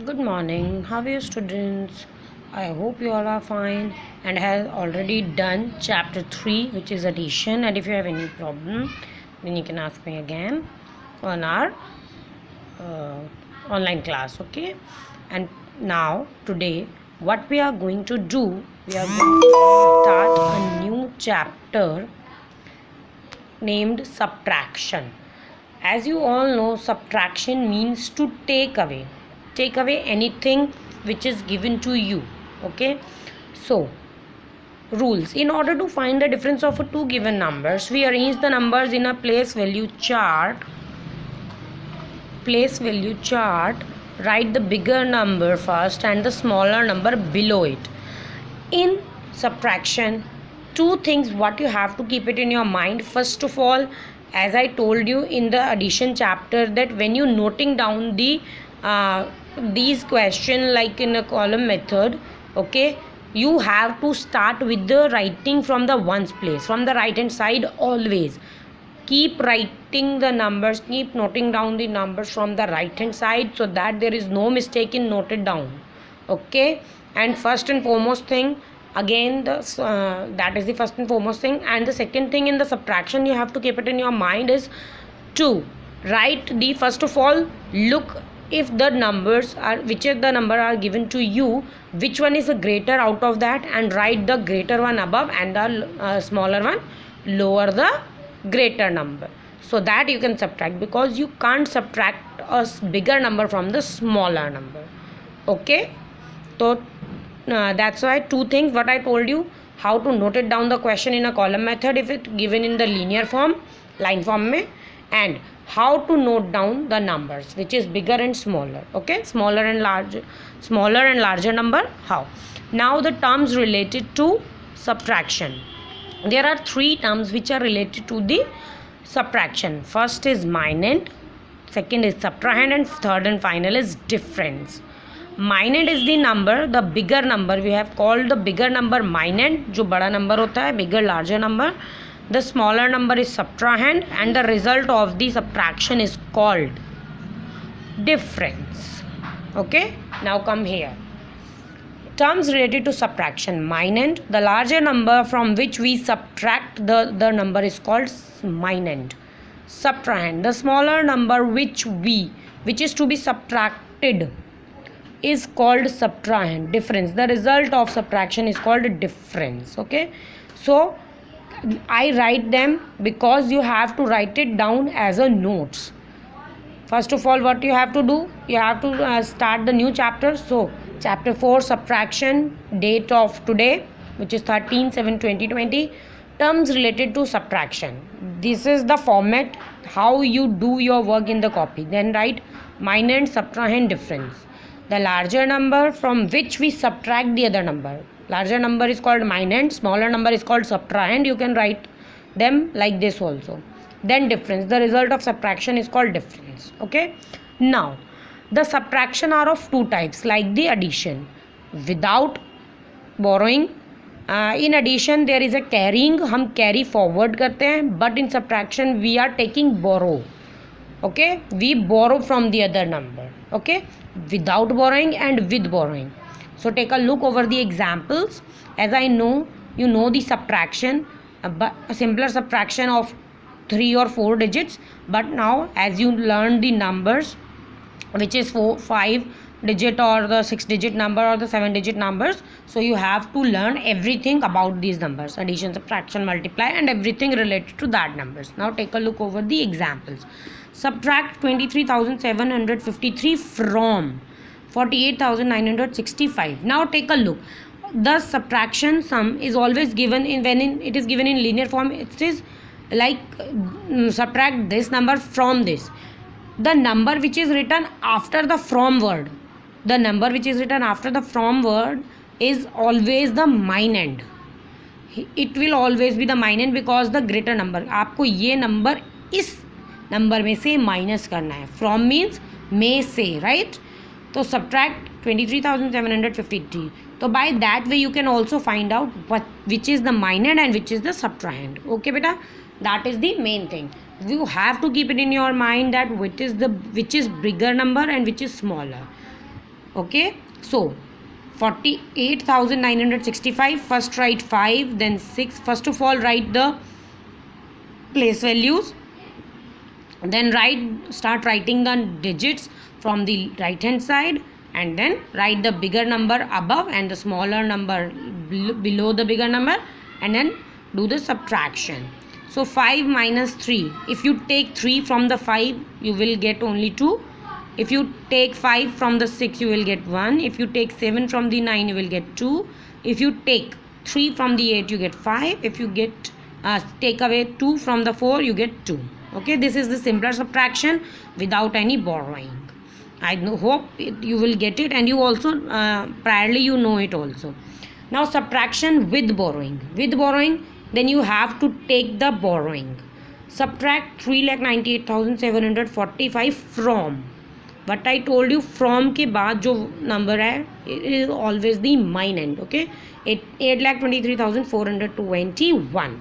Good morning. How are you, students? I hope you all are fine and have already done chapter 3, which is addition. And if you have any problem, then you can ask me again on our uh, online class. Okay. And now, today, what we are going to do, we are going to start a new chapter named subtraction. As you all know, subtraction means to take away anything which is given to you. Okay, so rules: in order to find the difference of two given numbers, we arrange the numbers in a place value chart. Write the bigger number first and the smaller number below it. In subtraction, two things what you have to keep it in your mind. First of all, as I told you in the addition chapter, that when you noting down these question like in a column method, okay, you have to start with the writing from the ones place, from the right hand side. Always keep writing the numbers, keep noting down the numbers from the right hand side, so that there is no mistake in noted down. Okay, and first and foremost thing, again that is the first and foremost thing. And the second thing in the subtraction you have to keep it in your mind is to write the, first of all, look if the numbers are, which is the number are given to you, which one is a greater out of that, and write the greater one above and the smaller one lower the greater number, so that you can subtract, because you can't subtract a bigger number from the smaller number. Okay, so that's why two things what I told you: how to note it down the question in a column method if it given in the linear form, line form में, and how to note down the numbers which is bigger and smaller. Okay, smaller and larger number. How? Now the terms related to subtraction. There are three terms which are related to the subtraction. First is minand, second is subtrahend, and third and final is difference. Minand is the number, the bigger number. We have called the bigger number minand, जो बड़ा number होता है, bigger larger number. The smaller number is subtrahend, and the result of the subtraction is called difference. Okay, now come here. Terms related to subtraction. Minand, the larger number from which we subtract the number is called minand. Subtrahend, the smaller number which is to be subtracted is called subtrahend. Difference, the result of subtraction is called difference. Okay, so I write them because you have to write it down as a notes. First of all, what you have to do, you have to start the new chapter. So chapter 4, subtraction, date of today, which is 13/7/2020. Terms related to subtraction. This is the format how you do your work in the copy. Then write minand, subtrahend, difference. The larger number from which we subtract the other number. Larger number is called minand, smaller number is called subtrahend. You can write them like this also. Then difference, the result of subtraction is called difference. Okay, now the subtraction are of two types, like the addition without borrowing. In addition there is a carrying, हम carry forward करते हैं, but in subtraction we are taking borrow. Okay, we borrow from the other number. Okay, without borrowing and with borrowing. So take a look over the examples. As I know, you know the subtraction, but a simpler subtraction of 3 or 4 digits. But now as you learn the numbers, which is 5 digit or the 6 digit number or the 7 digit numbers, so you have to learn everything about these numbers: addition, subtraction, multiply, and everything related to that numbers. Now take a look over the examples. Subtract 23,753 from 48,965. Now take a look. The subtraction sum is always given it is given in linear form. It is like subtract this number from this. The number which is written after the from word, is always the minand. It will always be the minand because the greater number. आपको ये number इस number में से minus करना है. From means में से, right? तो subtract 23,753. So by that way you can also find out which is the minand and which is the subtrahend. Okay beta, that is the main thing. You have to keep it in your mind that which is bigger number and which is smaller. Okay, so 48,965. First write 5, then 6. First of all write the place values, then start writing the digits from the right hand side, and then write the bigger number above and the smaller number below the bigger number, and then do the subtraction. So 5 minus 3, if you take 3 from the 5 you will get only 2. If you take 5 from the 6 you will get 1. If you take 7 from the 9 you will get 2. If you take 3 from the 8 you get 5. If you take away 2 from the 4 you get 2. Okay, this is the simpler subtraction without any borrowing. I hope you will get it, and you also priorly you know it also. Now subtraction with borrowing. With borrowing, then you have to take the borrowing. Subtract 3,98,745 from. What I told you, from के बाद जो number है, it is always the minus. Okay, 8,23,421.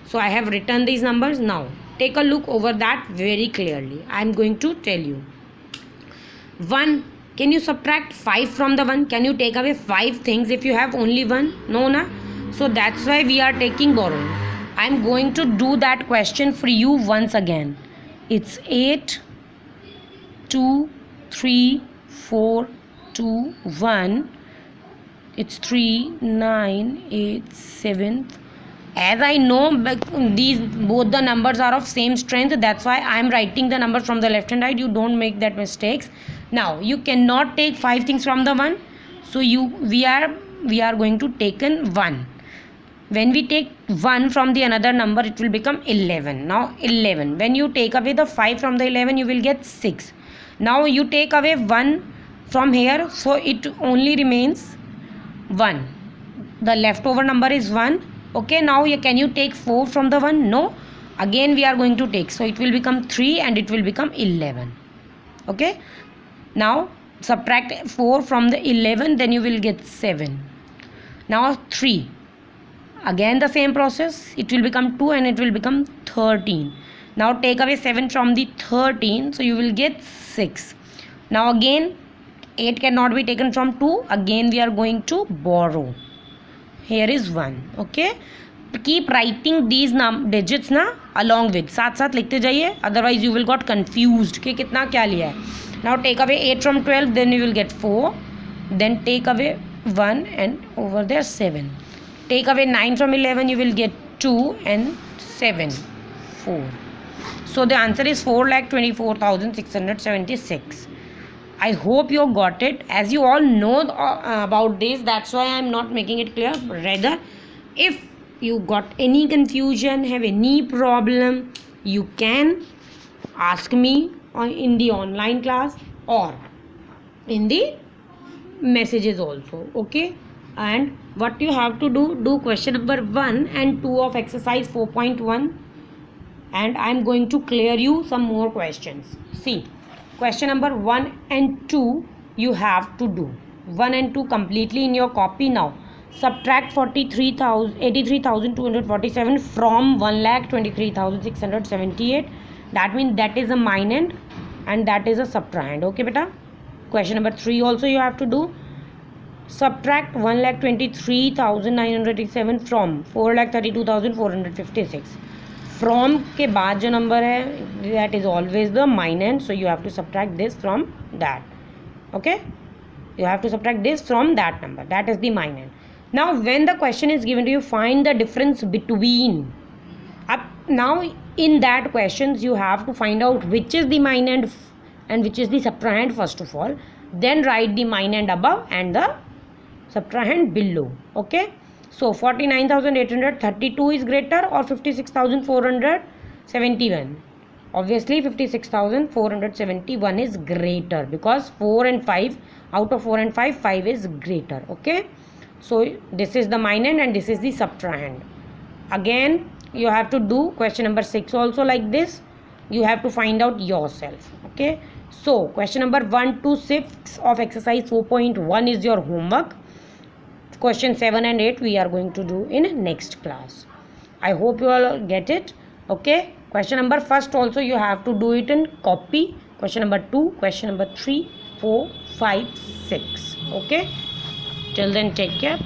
So I have written these numbers. Now take a look over that very clearly. I am going to tell you. 1. Can you subtract 5 from the 1? Can you take away 5 things if you have only 1? No, na? So that's why we are taking borrowing. I am going to do that question for you once again. It's 8, 2, 3, 4, 2, 1. It's 3, 9, 8, 7. As I know both the numbers are of same strength, that's why I am writing the numbers from the left hand side. You don't make that mistakes. Now you cannot take 5 things from the 1, so we are going to take in 1. When we take 1 from the another number, it will become 11. Now 11, when you take away the 5 from the 11 you will get 6. Now you take away 1 from here, so it only remains 1. The leftover number is 1. Okay, now can you take 4 from the 1? No. Again we are going to take, so it will become 3 and it will become 11. Okay, now subtract 4 from the 11, then you will get 7. Now 3, again the same process, it will become 2 and it will become 13. Now take away 7 from the 13, so you will get 6. Now again 8 cannot be taken from 2, again we are going to borrow. Here is 1. Okay, keep writing these digits ना along with, साथ साथ लिखते जाइए, otherwise you will got confused कि कितना क्या लिया है. Now take away 8 from 12, then you will get 4. Then take away 1 and over there 7. Take away 9 from 11, you will get 2 and 7, 4. So the answer is 4,24,676. I hope you got it. As you all know about this, that's why I am not making it clear. Rather, if you got any confusion, have any problem, you can ask me in the online class or in the messages also. Okay, and what you have to do question number 1 and 2 of exercise 4.1, and I am going to clear you some more questions. See, question number 1 and 2 you have to do 1 and 2 completely in your copy. Now subtract 83,247 from 1,23,678. That means that is a minus and that is a subtrahend. Okay beta. Question number 3 also you have to do. Subtract 1,23,987 from 4,32,456. From के बाद जो number है, that is always the minus, so you have to subtract this from that. Okay, you have to subtract this from that number, that is the minus. Now when the question is given to you, find the difference between. Now in that questions you have to find out which is the minus and which is the subtrahend first of all, then write the minus above and the subtrahend below. Okay, so 49,832 is greater or 56,471? Obviously 56,471 is greater, because 4 and 5, out of 4 and 5, 5 is greater. Okay, so this is the minus and this is the subtrahend. Again you have to do question number 6 also like this. You have to find out yourself. Okay, so question number 1 to 6 of exercise 4.1 is your homework. Question 7 and 8 we are going to do in next class. I hope you all get it. Okay, question number first also you have to do it in copy. Question number 2, question number 3, 4, 5, 6. Okay, till then take care.